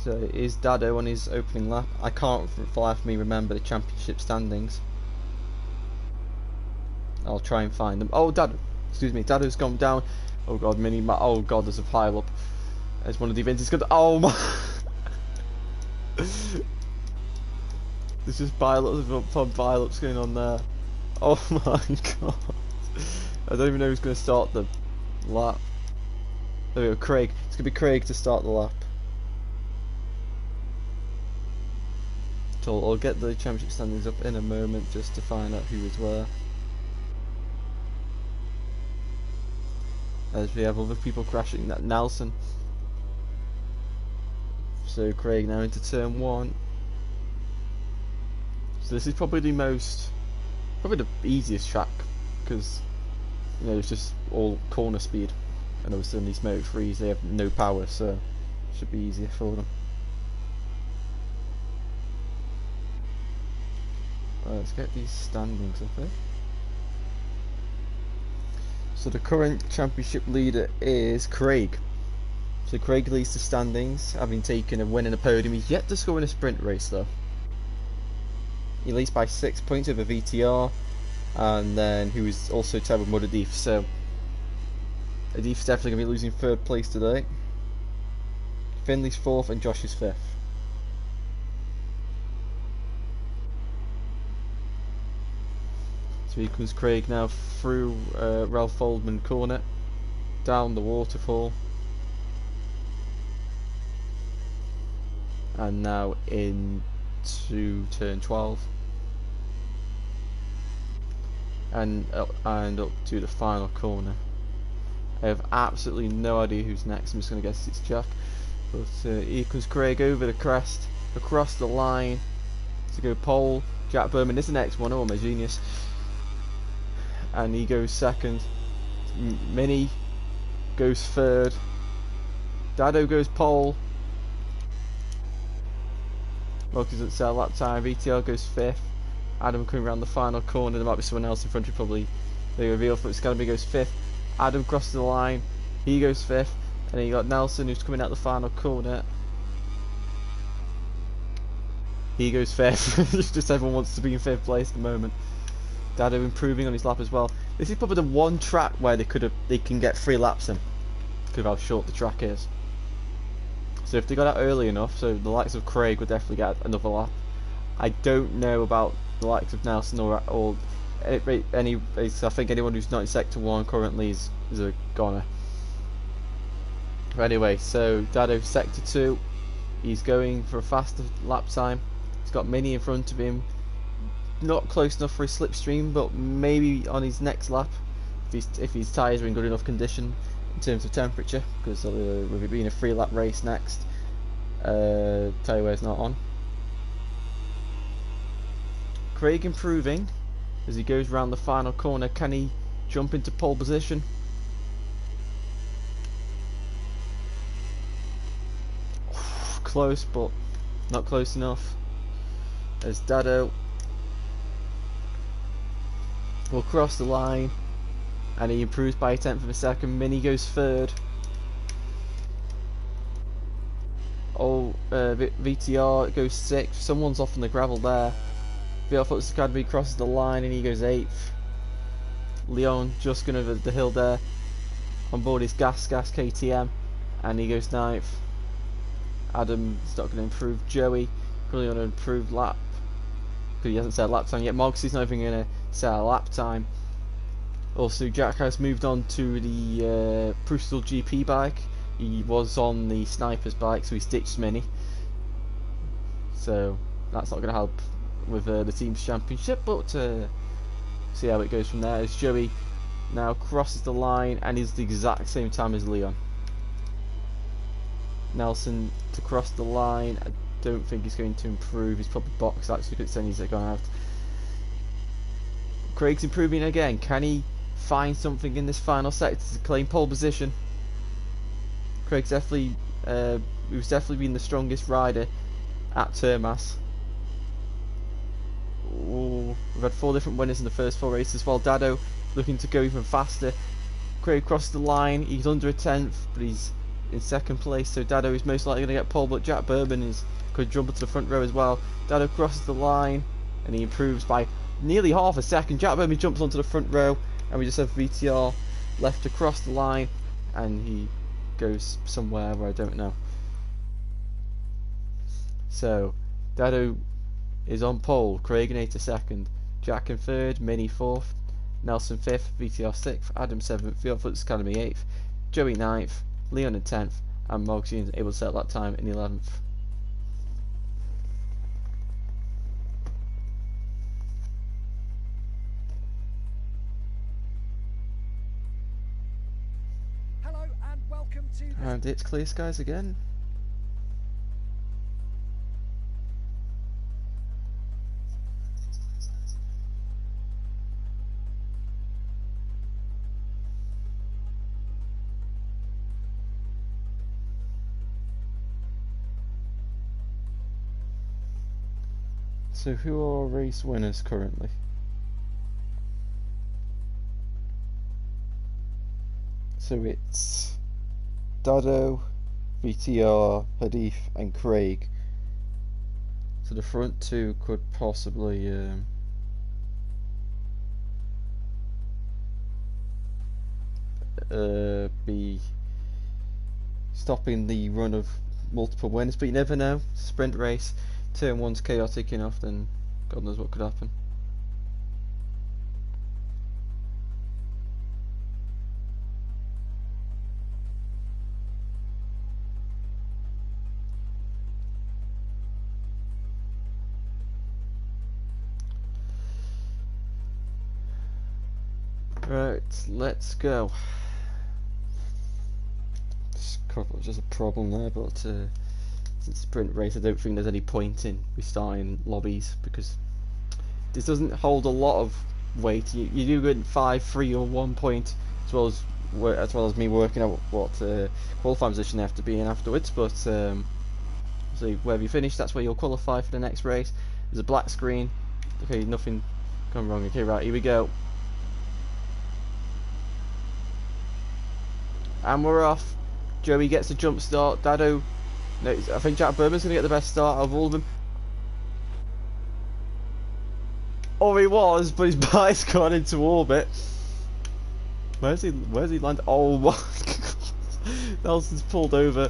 So it is Dado on his opening lap. I can't for the life of me remember the championship standings. I'll try and find them. Oh, Dado, excuse me, Dado's gone down. Oh god, oh god, there's a pile up. There's one of the events. It's good. Oh my! There's just pile-ups upon pile-ups going on there. Oh my god! I don't even know who's going to start the lap. There we go, Craig. It's going to be Craig to start the lap. So I'll get the championship standings up in a moment just to find out who is where. As we have other people crashing, that Nelson. So Craig now into turn 1. So this is probably probably the easiest track, because you know it's just all corner speed, and obviously in these Moto 3s they have no power, so it should be easier for them. Right, let's get these standings up here. So the current championship leader is Craig. So Craig leads the standings, having taken a win in a podium. He's yet to score in a sprint race though. He leads by 6 points over VTR, and then who is also tied with MotoGP. So Adif's definitely going to be losing 3rd place today. Finley's 4th and Josh is 5th. So here comes Craig now through Ralph Oldman corner, down the waterfall, and now into turn 12, and up to the final corner. I have absolutely no idea who's next. I'm just going to guess it's Jack. But here comes Craig over the crest, across the line to go pole. Jack Berman is the next one. Oh my genius! And he goes 2nd. Mini goes 3rd. Dado goes pole. Mark doesn't sell lap time. VTR goes 5th. Adam coming around the final corner. There might be someone else in front of probably they reveal, but Scalabry goes 5th. Adam crosses the line. He goes 5th. And then you got Nelson who's coming out the final corner. He goes 5th. Just everyone wants to be in 5th place at the moment. Dado improving on his lap as well. This is probably the one track where they can get 3 laps in, because of how short the track is. So if they got out early enough, so the likes of Craig would definitely get another lap. I don't know about the likes of Nelson or any. I think anyone who's not in sector 1 currently is a goner. But anyway, so Dado sector 2. He's going for a faster lap time. He's got Mini in front of him. Not close enough for his slipstream, but maybe on his next lap, if his tyres are in good enough condition in terms of temperature, because with it being a 3-lap race next, tyre wear's not on. Craig improving as he goes around the final corner. Can he jump into pole position? Close, but not close enough. As Dado will cross the line, and he improves by 1/10 of a second. Mini goes 3rd. Oh, VTR goes 6th. Someone's off on the gravel there. VR Foot's Academy crosses the line and he goes 8th. Leon just going over the hill there. On board his gas KTM, and he goes 9th. Adam's not going to improve. Joey really on an improved lap, because he hasn't set a lap time yet. Moxie's not even going to set a lap time. Also, Jack has moved on to the Prix GP bike. He was on the Sniper's bike, so he ditched Mini. So that's not going to help with the team's championship, but see how it goes from there. As Joey now crosses the line and is the exact same time as Leon. Nelson to cross the line. I don't think he's going to improve. He's probably boxed actually, but then he's going out. Craig's improving again. Can he find something in this final sector to claim pole position? Craig's definitely who's definitely been the strongest rider at Termas. Ooh, we've had 4 different winners in the first 4 races, while Dado looking to go even faster. Craig crossed the line. He's under a 10th, but he's in second place, so Dado is most likely going to get pole, but Jack Bourbon could jump into the front row as well. Dado crosses the line and he improves by nearly half a second. Jack Bourbon jumps onto the front row and we just have VTR left to cross the line, and he goes somewhere where I don't know. So Dado is on pole, Craig and 8 second, Jack in third, Mini fourth, Nelson 5th, VTR 6th, Adam 7th, VollGazzRacing Academy 8th, Joey 9th, Leon in 10th, and Mogsy able to set that time in 11th. Hello and welcome to this. And it's clear skies again. So who are race winners currently? So it's Dado, VTR, Hadith and Craig. So the front two could possibly be stopping the run of multiple winners, but you never know. Sprint race. Turn 1's chaotic enough, then God knows what could happen. Right, let's go. Just a problem there, but it's a sprint race. I don't think there's any point in restarting lobbies because this doesn't hold a lot of weight. You do get 5, 3 or 1 point as well as me working out what qualifying position they have to be in afterwards. But so wherever you finish, that's where you'll qualify for the next race. There's a black screen. Okay, nothing gone wrong. Okay, right, here we go. And we're off. Joey gets a jump start. Dado. No, I think Jack Bourbon's going to get the best start out of all of them. Oh, he was, but his bike's gone into orbit. Where's he landed? Oh my god. Nelson's pulled over.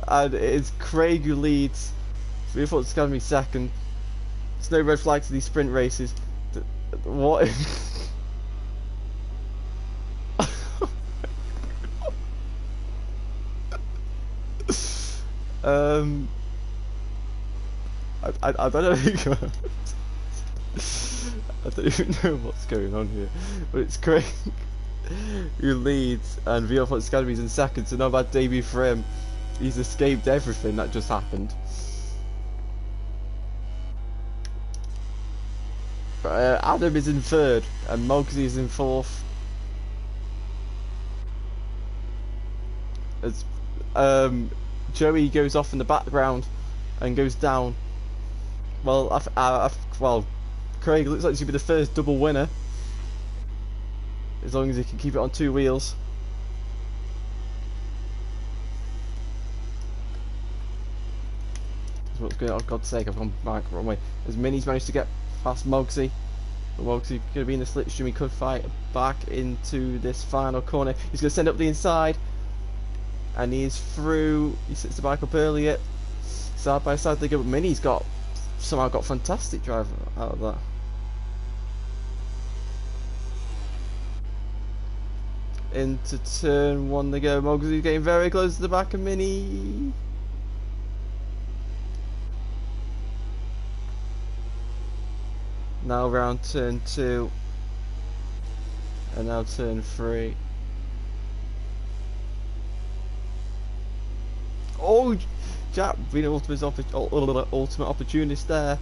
And it's Craig who leads. VollGazzRacing Academy second. There's no red flags in these sprint races. What? I don't know. I don't even know what's going on here, but it's Craig who leads, and VollGazzRacing Academy's in second. So not a bad debut for him. He's escaped everything that just happened. Adam is in third, and Mogsy is in fourth. As Joey goes off in the background and goes down. Well, well, Craig looks like he's gonna be the first double winner, as long as he can keep it on 2 wheels. That's what's going on. Oh, God's sake, I've gone back the wrong way. As Mini's managed to get past Mogsy, but Mogsy gonna be in the slipstream. He could fight back into this final corner. He's gonna send up the inside. And he's through. He sets the bike up earlier. Side by side they go. But Mini's somehow got fantastic drive out of that. Into turn 1 they go. Mogsy's getting very close to the back of Mini. Now round turn 2. And now turn 3. Oh, Jack being an ultimate opportunist there,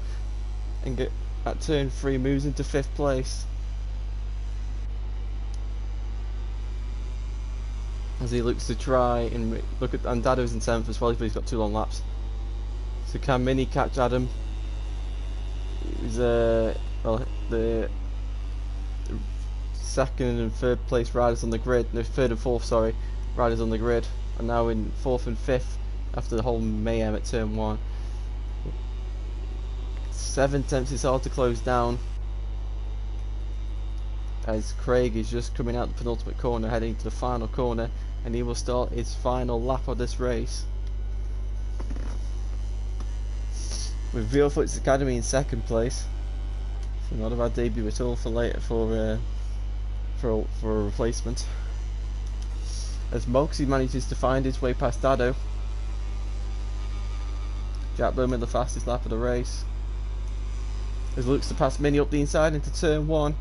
and get at turn 3 moves into 5th place as he looks to try and look at. And Dado's in 7th as well, but he's got 2 long laps. So can Mini catch Adam? He's well, the second and third place riders on the grid. No, third and fourth, sorry, riders on the grid. are now in 4th and 5th after the whole mayhem at turn 1. 7 tenths is hard to close down, as Craig is just coming out the penultimate corner, heading to the final corner, and he will start his final lap of this race. With VollGazzRacing Academy in 2nd place. So not a bad debut at all for later for a replacement. As Moxie manages to find his way past Dado. Jack Bowman the fastest lap of the race. As looks to pass Mini up the inside into turn 1.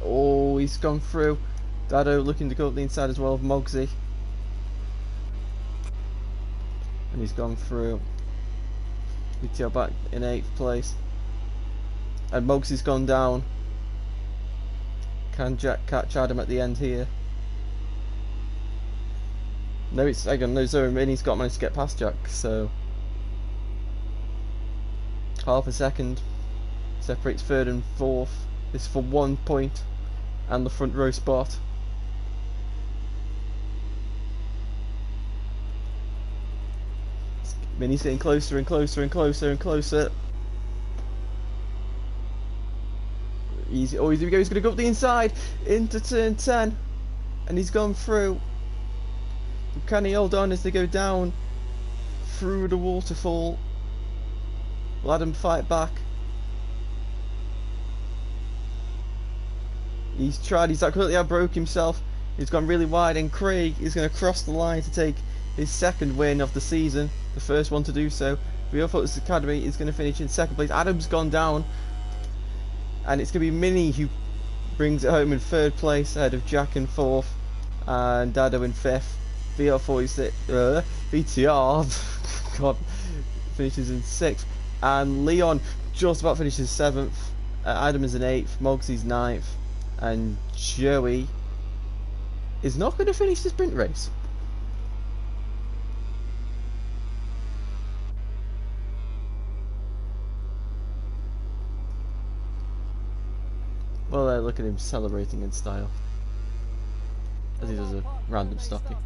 Oh, he's gone through. Dado looking to go up the inside as well of Mogsy. And he's gone through. VTR back in 8th place. And Mogsy's gone down. Can Jack catch Adam at the end here? No, it's again no zone. Mini's got managed to get past Jack, so half a second separates 3rd and 4th. This is for 1 point and the front row spot. Mini's getting closer and closer and closer and closer. Easy. Oh, here we go. He's going to go up the inside into turn 10, and he's gone through. Can he hold on as they go down through the waterfall? Will Adam fight back? He's tried. He's completely outbroke himself. He's gone really wide, and Craig is going to cross the line to take his 2nd win of the season, the first one to do so. VollGazzRacing Academy is going to finish in 2nd place. Adam's gone down, and it's going to be Mini who brings it home in 3rd place ahead of Jack in 4th and Dado in 5th. VTR God, finishes in 6th, and Leon just about finishes 7th. Adam is in 8th, Mogsy's 9th, and Joey is not going to finish the sprint race. Well, look at him celebrating in style as he does a random stopping.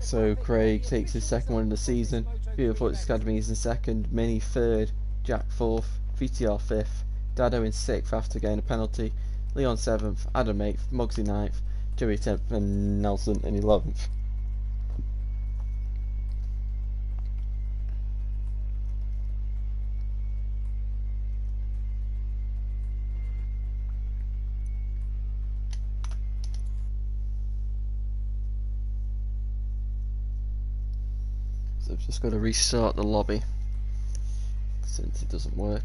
So Craig takes his 2nd one in the season. VollGazzRacing Academy is in 2nd, Mini 3rd, Jack 4th, VTR 5th, Dado in 6th after getting a penalty, Leon 7th, Adam 8th, Mogsy 9th, Joey 10th, and Nelson in 11th. So I've just got to restart the lobby since it doesn't work.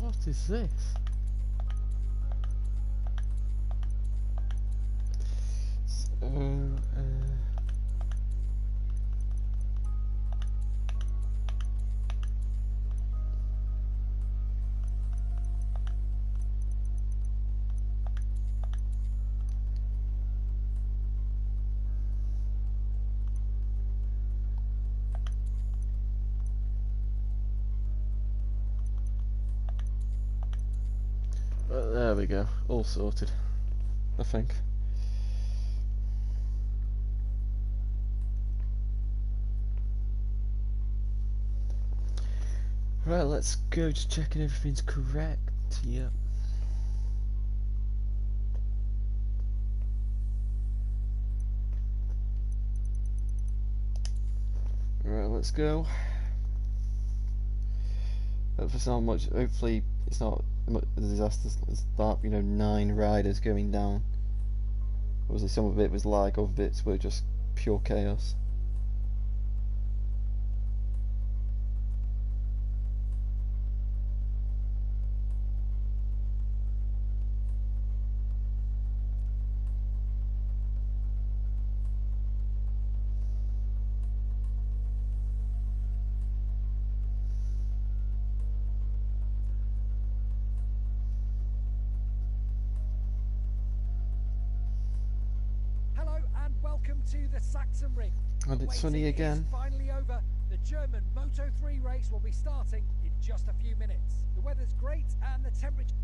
What is this? So, there we go, all sorted, I think. Right, let's go to checking everything's correct. Yep. Right, let's go. Hopefully it's not a disaster as that, 9 riders going down. Obviously some of it was lag, other bits were just pure chaos. To the Saxon Ring. And it's sunny again. Finally over. The German Moto 3 race will be starting in just a few minutes. The weather's great and the temperature.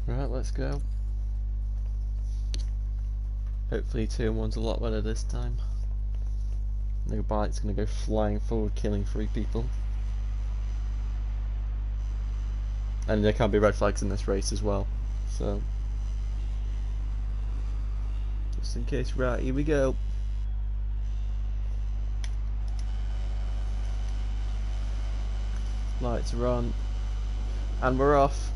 Right, let's go. Hopefully 2 and 1's a lot better this time. No bike's gonna go flying forward, killing 3 people. And there can be red flags in this race as well, so just in case. Right, here we go. Lights are on, and we're off.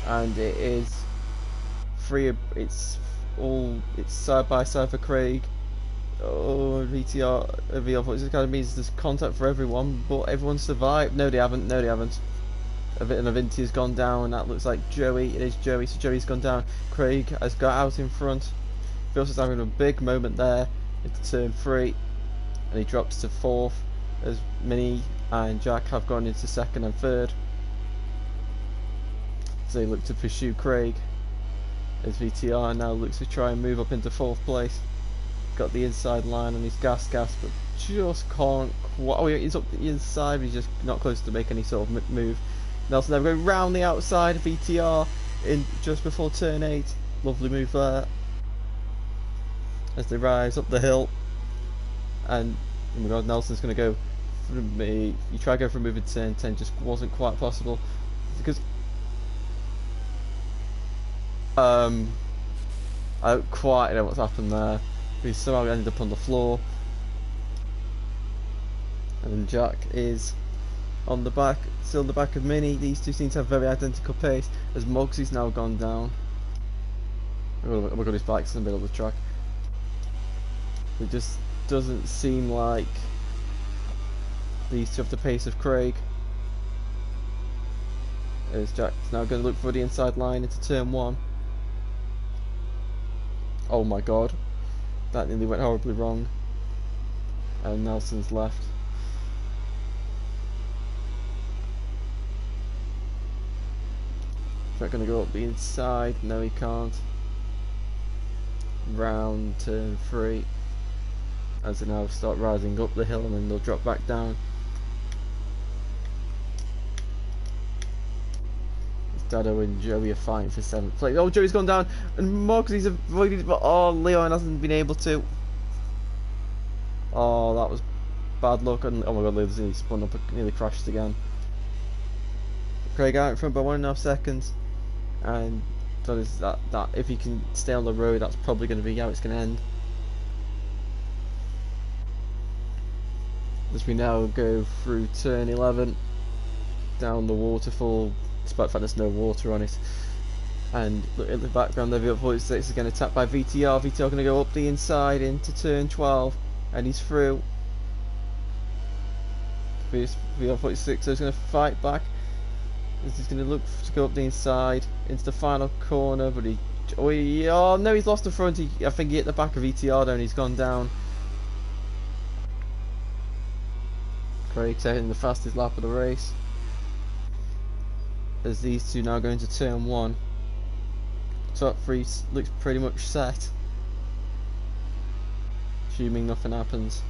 And it is free. It's side by side for Craig. Oh, VTR, VollGazzRacing Academies. There's contact for everyone, but everyone survived. No, they haven't. No, they haven't. And Avinti has gone down. That looks like Joey. It is Joey. So Joey's gone down. Craig has got out in front. Phil's having a big moment there into turn 3, and he drops to 4th as Minnie and Jack have gone into 2nd and 3rd. So they look to pursue Craig as VTR now looks to try and move up into 4th place. Got the inside line on his gas, but just can't quite. Oh, he's up the inside, but he's just not close to make any sort of move. Nelson now going round the outside of VTR in just before turn 8. Lovely move there as they rise up the hill. And oh my god, Nelson's going to go from me. You try to go for a move in turn 10, just wasn't quite possible because I don't quite know what's happened there. He somehow ended up on the floor, and then Jack is on the back, still on the back of Minnie. These two seem to have very identical pace as Muggsy's now gone down. Oh my god, his bike's in the middle of the track. It just doesn't seem like these two have the pace of Craig. As Jack's now going to look for the inside line into turn 1. Oh my god, that nearly went horribly wrong. And Nelson's left. Is that going to go up the inside? No, he can't. Round turn 3. As they now start rising up the hill and then they'll drop back down. Dado and Joey are fighting for 7th place. Oh, Joey's gone down, and Moxie's avoided, but oh, Leon hasn't been able to. Oh, that was bad luck. And oh my god, Leon's nearly spun up, nearly crashed again. Craig out in front by 1.5 seconds, and that is that if he can stay on the road, that's probably going to be how it's going to end. As we now go through turn 11, down the waterfall, despite the fact there's no water on it. And look at the background there, VollGazzRacing is getting attacked by VTR. VTR going to go up the inside into turn 12, and he's through. VollGazzRacing is going to fight back. He's going to look to go up the inside into the final corner, but oh no, he's lost the front. I think he hit the back of VTR and he's gone down. Craig taking the fastest lap of the race, as these two now go into turn 1. Top 3 looks pretty much set, assuming nothing happens.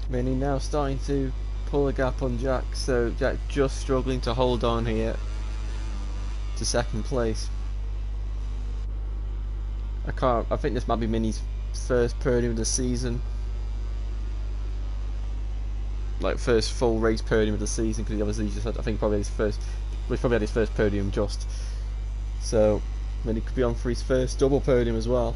Vinny now starting to pull a gap on Jack, so Jack just struggling to hold on here to 2nd place. I think this might be Minnie's first podium of the season, like first full race podium of the season, because he obviously just had, I think probably had his first podium just. So Minnie could be on for his first double podium as well.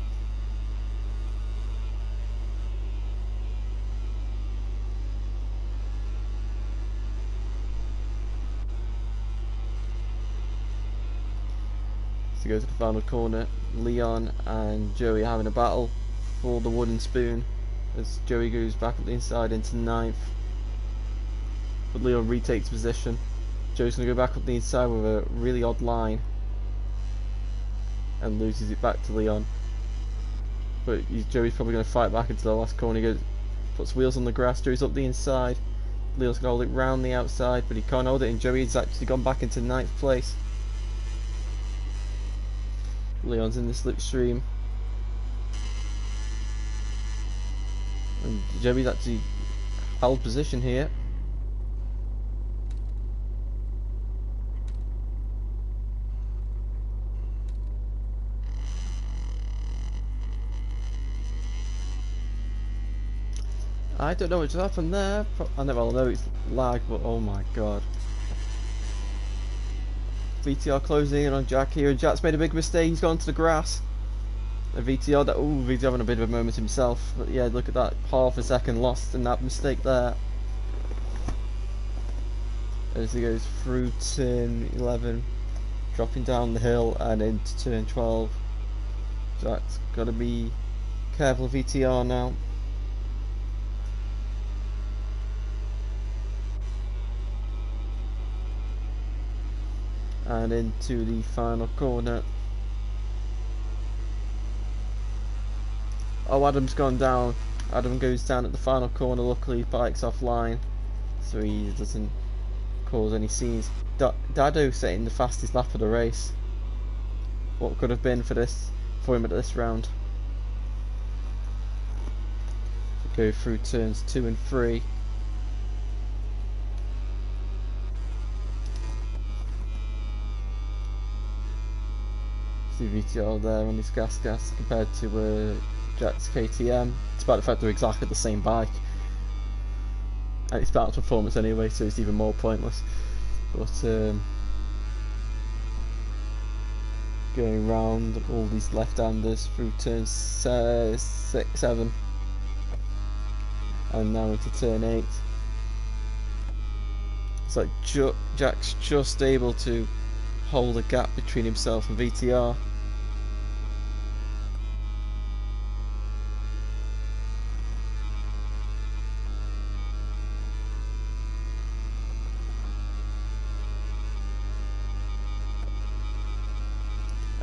To go to the final corner, Leon and Joey are having a battle for the wooden spoon, as Joey goes back up the inside into 9th, but Leon retakes position. Joey's going to go back up the inside with a really odd line and loses it back to Leon, but Joey's probably going to fight back into the last corner. He goes, puts wheels on the grass. Joey's up the inside, Leon's going to hold it round the outside, but he can't hold it, and Joey's actually gone back into 9th place. Leon's in the slipstream, and Joey's actually held position here. I don't know what's happened there. I know it's lag, but oh my god. VTR closing in on Jack here, and Jack's made a big mistake. He's gone to the grass. And VTR having a bit of a moment himself. But yeah, look at that, half a second lost in that mistake there. As he goes through turn 11, dropping down the hill and into turn 12. Jack's got to be careful of VTR now. And into the final corner. Oh, Adam's gone down. Adam goes down at the final corner. Luckily, bike's offline, so he doesn't cause any scenes. Dado setting the fastest lap of the race. What could have been for him at this round. Go through turns 2 and 3. See VTR there on his gas compared to Jack's KTM, despite the fact they're exactly the same bike, and it's balance performance anyway, so it's even more pointless. But going round all these left-handers through turns 6, 7, and now into turn 8. It's like Jack's just able to hold a gap between himself and VTR.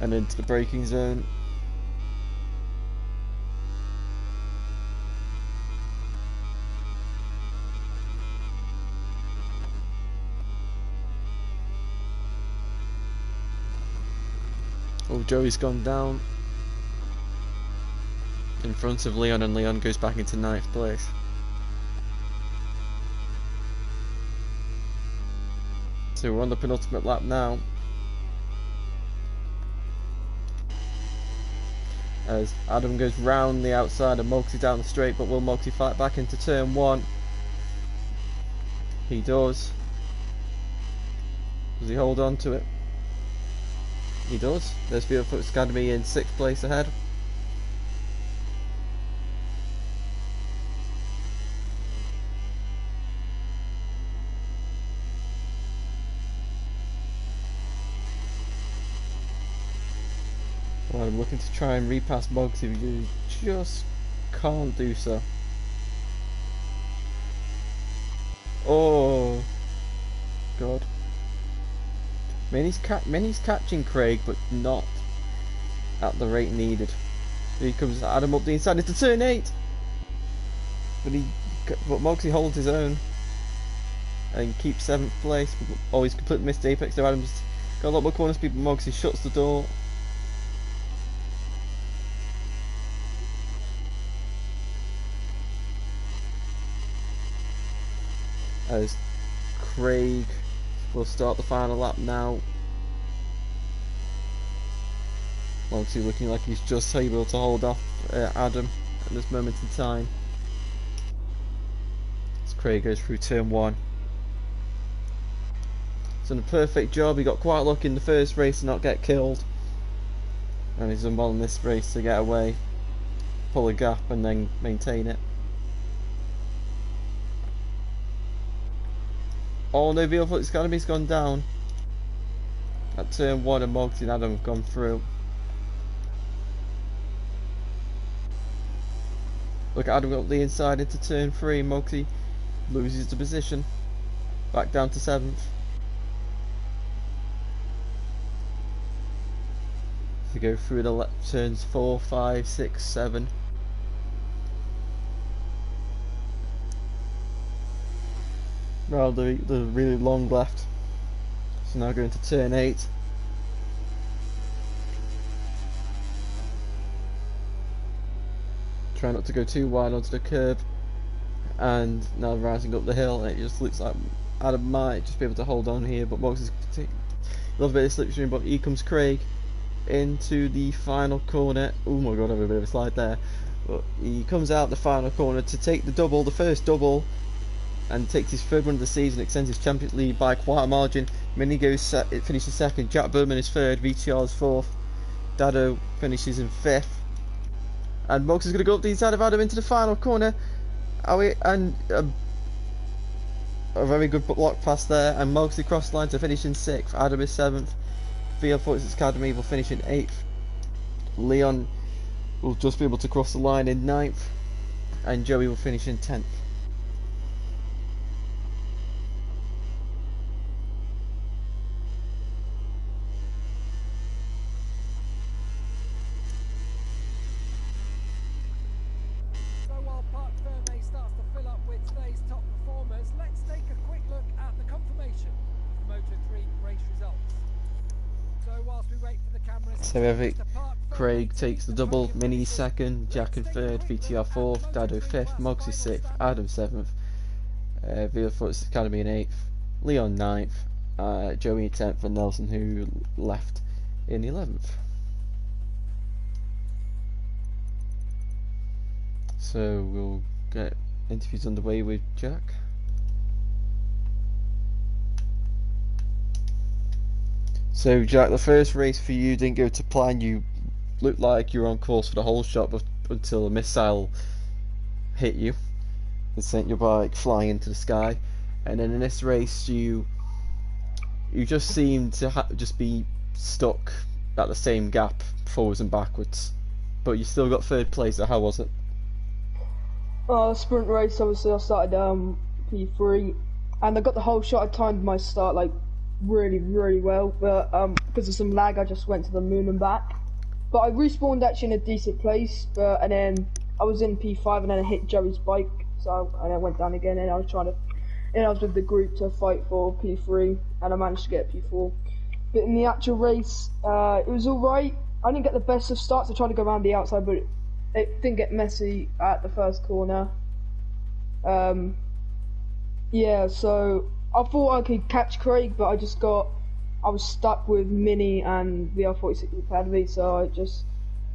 And into the braking zone. Oh, Joey's gone down in front of Leon, and Leon goes back into 9th place. So we're on the penultimate lap now, as Adam goes round the outside and Moxie down the straight, but will Moxie fight back into turn 1? He does. Does he hold on to it? He does. There's Veerfoot's Academy in 6th place ahead. Well, I'm looking to try and repass Moxie, but you just can't do so. Oh God. Minnie's catching Craig, but not at the rate needed. Here comes Adam up the inside into turn 8, but Moxie holds his own and keeps 7th place. Oh, he's completely missed apex. So Adam's got a lot more corner speed, but Moxie shuts the door. As Craig will start the final lap now. Moxie looking like he's just able to hold off Adam at this moment in time. As Craig goes through turn 1. He's done a perfect job. He got quite lucky in the first race to not get killed, and he's done well in this race to get away, pull a gap and then maintain it. Oh no, Veerfoot's Academy's gone down at turn 1, and Moxie and Adam have gone through. Look, Adam got the inside into turn 3, Moxie loses the position, back down to 7th. To go through the turns 4, 5, 6, 7. Well, the really long left. So now going to turn 8. Try not to go too wide onto the curb, and now rising up the hill, and it just looks like Adam might just be able to hold on here, but Mox is taking a little bit of slipstream. But here comes Craig into the final corner. Oh my god, I have a bit of a slide there. But he comes out the final corner to take the double, the first double, and takes his 3rd win of the season, extends his championship lead by quite a margin. Mini finishes 2nd, Jack Berman is 3rd, VTR is 4th, Dado finishes in 5th, and Mox is going to go up the inside of Adam into the final corner. And a very good block pass there, and Mox across the line to finish in 6th. Adam is 7th, Veerfoot's Academy will finish in 8th, Leon will just be able to cross the line in 9th, and Joey will finish in 10th. So every Craig takes the double, Mini 2nd, Jack in 3rd, VTR 4th, Dado 5th, Moxie 6th, Adam 7th, Veerfoot's Academy in 8th, Leon 9th, Joey 10th, and Nelson, who left in 11th. So we'll get interviews underway with Jack. So Jack, the first race for you didn't go to plan. You looked like you were on course for the whole shot until a missile hit you and sent your bike flying into the sky. And then in this race you just seemed to just be stuck at the same gap forwards and backwards, but you still got 3rd place. So how was it? Sprint race, obviously I started P3 and I got the whole shot. I timed my start like really well, but because of some lag I just went to the moon and back. But I respawned actually in a decent place, and then I was in P5 and then I hit Joey's bike, and I went down again, and I was with the group to fight for P3, and I managed to get P4. But in the actual race, it was all right. I didn't get the best of starts. I tried to go around the outside, but it didn't get messy at the first corner. Yeah, so I thought I could catch Craig, but I was stuck with Mini and VR46 Academy, so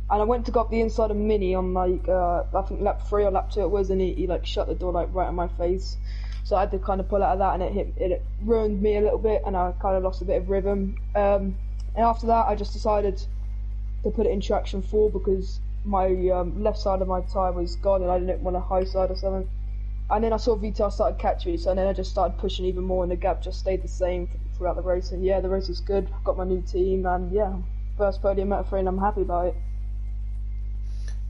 I went to go up the inside of Mini on like, I think lap 3 or lap 2 it was, and he like shut the door like right in my face. So I had to kind of pull out of that, and it ruined me a little bit, and I kind of lost a bit of rhythm. And after that, I just decided to put it in traction 4 because my left side of my tyre was gone, and I didn't want a high side or something. And then I saw VTR started catching me, so then I just started pushing even more, and the gap just stayed the same throughout the race. And yeah, the race was good. Got my new team, and yeah, first podium at Moto3, and I'm happy about it.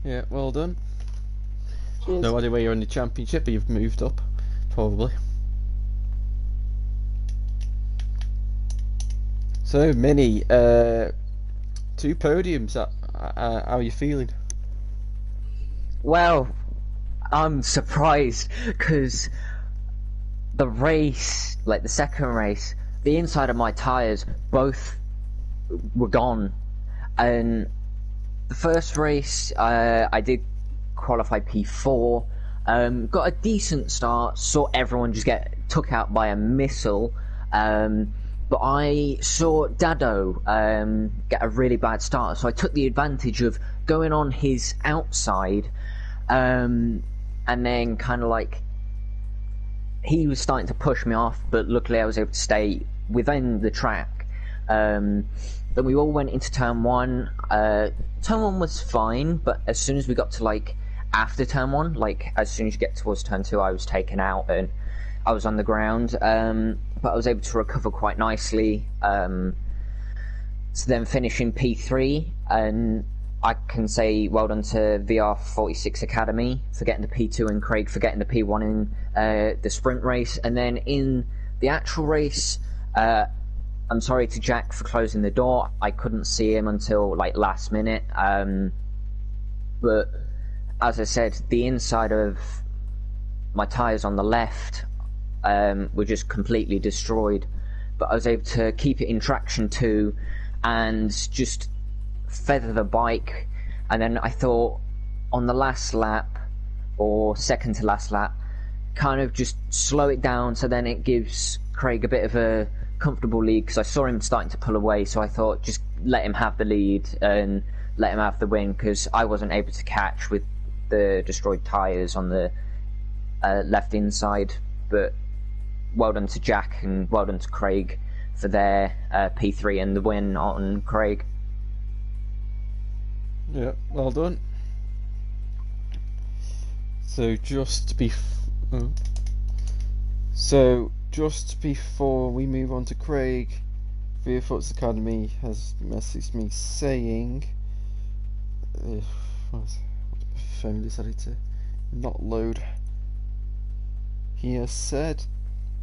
Yeah, well done. Cheers. No idea where you're in the championship, but you've moved up, probably. So, Mini, 2 podiums. How are you feeling? Well, I'm surprised because the race, like the second race, the inside of my tyres both were gone, and the first race I did qualify P4, got a decent start, saw everyone just get took out by a missile, but I saw Dado get a really bad start, so I took the advantage of going on his outside, and then kind of like he was starting to push me off, but luckily I was able to stay within the track. Then we all went into turn 1. Turn 1 was fine, but as soon as we got to like after turn 1, like as soon as you get towards turn 2, I was taken out and I was on the ground, but I was able to recover quite nicely. So then finishing P3, and I can say well done to VR46 Academy for getting the P2 and Craig for getting the P1 in the sprint race. And then in the actual race, I'm sorry to Jack for closing the door. I couldn't see him until like last minute. But as I said, the inside of my tyres on the left were just completely destroyed. But I was able to keep it in traction 2 and just feather the bike. And then I thought on the last lap, or second to last lap, kind of just slow it down so then it gives Craig a bit of a comfortable lead, because I saw him starting to pull away, so I thought just let him have the lead and let him have the win, because I wasn't able to catch with the destroyed tyres on the left inside. But well done to Jack and well done to Craig for their P3 and the win on Craig. Yeah, well done. So just before we move on to Craig, VR46 Academy has messaged me saying, what phone decided to not load. He has said,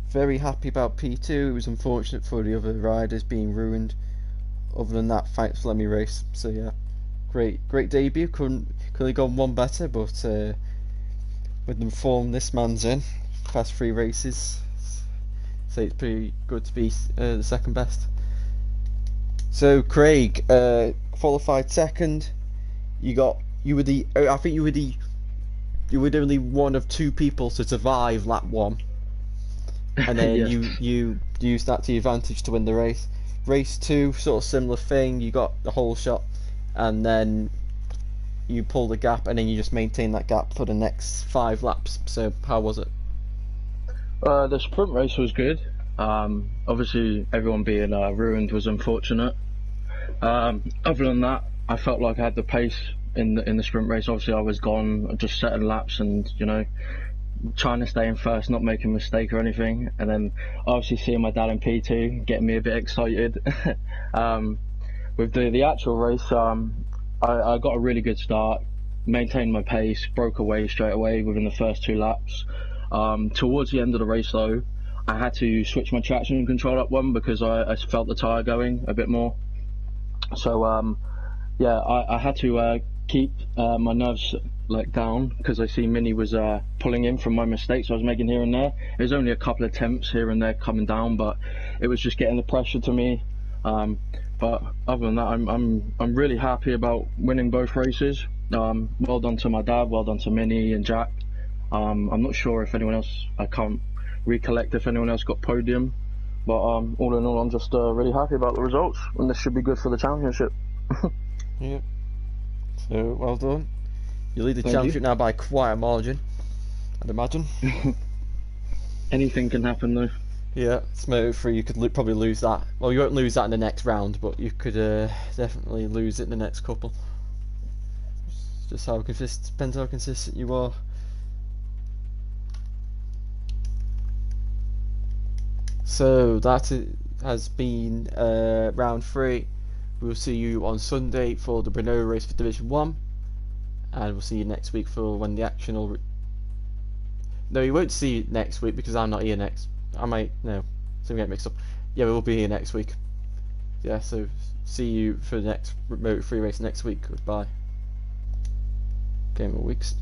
very happy about P2. It was unfortunate for the other riders being ruined. Other than that, thanks for letting me race. So yeah, great debut. Couldn't have gone one better, but with the form this man's in, past 3 races, so it's pretty good to be the second best. So Craig, qualified second. I think you were the only one of 2 people to survive lap 1, and then Yeah. you used that to your advantage to win the race. Race 2, sort of similar thing. You got the whole shot, and then you pulled a gap, and then you just maintained that gap for the next 5 laps. So how was it? The sprint race was good. Obviously, everyone being ruined was unfortunate. Other than that, I felt like I had the pace in the sprint race. Obviously, I was gone, just setting laps and trying to stay in first, not making a mistake or anything. And then obviously seeing my dad in P2 getting me a bit excited. With the actual race, I got a really good start, maintained my pace, broke away straight away within the first 2 laps. Towards the end of the race though, I had to switch my traction control up one because I felt the tyre going a bit more. So yeah, I had to keep my nerves down, because I see Mini was pulling in from my mistakes I was making here and there. It was only a couple of attempts here and there coming down, but it was just getting the pressure to me. But other than that, I'm really happy about winning both races. Well done to my dad, well done to Minnie and Jack. I'm not sure if anyone else, I can't recollect if anyone else got podium, but all in all, I'm just really happy about the results, and this should be good for the championship. Yeah. So well done. You lead the Thank championship you. now by quite a margin, I'd imagine. Anything can happen though. Yeah, it's Moto 3. You could probably lose that. Well, you won't lose that in the next round, but you could definitely lose it in the next couple. Just how consistent, depends how consistent you are. So that has been round 3. We'll see you on Sunday for the Brno race for Division 1, and we'll see you next week for when the action will. No, you won't see you next week because I'm not here next. I might, no, so we get mixed up. Yeah, we will be here next week. Yeah, so see you for the next Moto 3 race next week. Goodbye. Game of weeks.